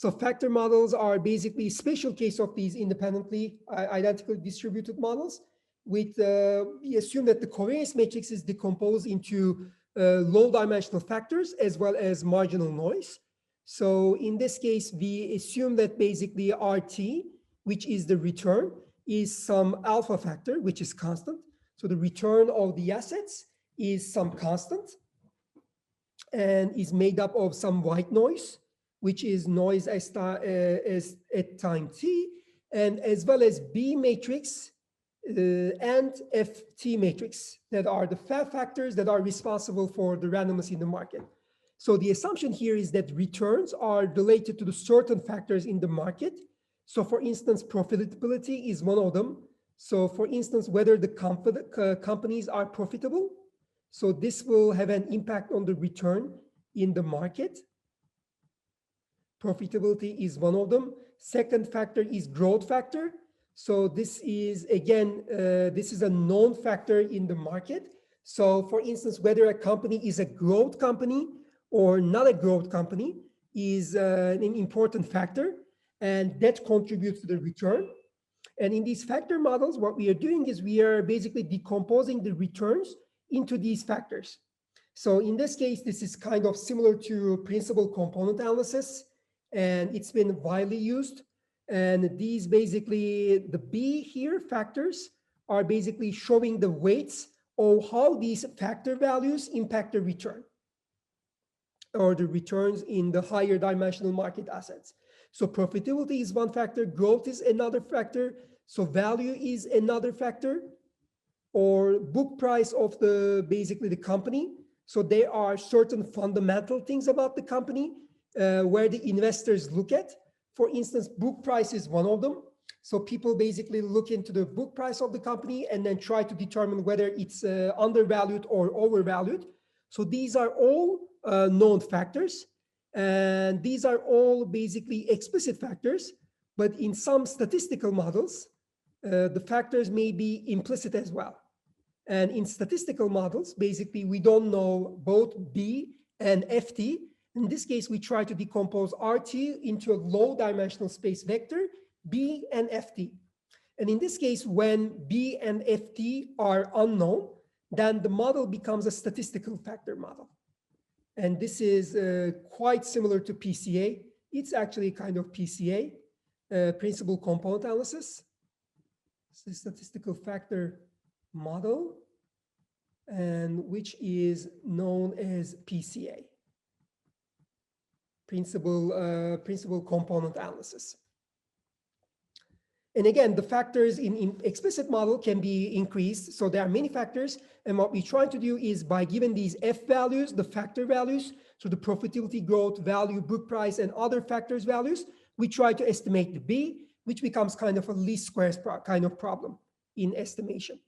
So factor models are basically special case of these independently identically distributed models. We assume that the covariance matrix is decomposed into low dimensional factors as well as marginal noise. So in this case, we assume that basically RT, which is the return, is some alpha factor, which is constant. So the return of the assets is some constant and is made up of some white noise, which is noise as at time t, and as well as B matrix and FT matrix that are the factors that are responsible for the randomness in the market. So the assumption here is that returns are related to the certain factors in the market. So for instance, profitability is one of them. So for instance, whether the companies are profitable. So this will have an impact on the return in the market. Profitability is one of them. Second factor is growth factor. So this is, again, this is a known factor in the market. So for instance, whether a company is a growth company or not a growth company is an important factor, and that contributes to the return. And in these factor models, what we are doing is we are basically decomposing the returns into these factors. So in this case, this is kind of similar to principal component analysis, and it's been widely used. And these basically, the B here factors are basically showing the weights of how these factor values impact the return or the returns in the higher dimensional market assets. So profitability is one factor, growth is another factor, so value is another factor, or book price of the basically the company. So there are certain fundamental things about the company where the investors look at. For instance, book price is one of them. So people basically look into the book price of the company and then try to determine whether it's undervalued or overvalued. So these are all known factors, and these are all basically explicit factors, but in some statistical models, the factors may be implicit as well. And in statistical models, basically, we don't know both B and FT. In this case, we try to decompose RT into a low dimensional space vector, B and FT. And in this case, when B and FT are unknown, then the model becomes a statistical factor model. And this is quite similar to PCA. It's actually kind of PCA, principal component analysis. It's a statistical factor model, and which is known as PCA, principal component analysis. And again, the factors in explicit model can be increased. So there are many factors. And what we try to do is by giving these F values, the factor values, so the profitability, growth, value, book price, and other factors values, we try to estimate the B, which becomes kind of a least squares kind of problem in estimation.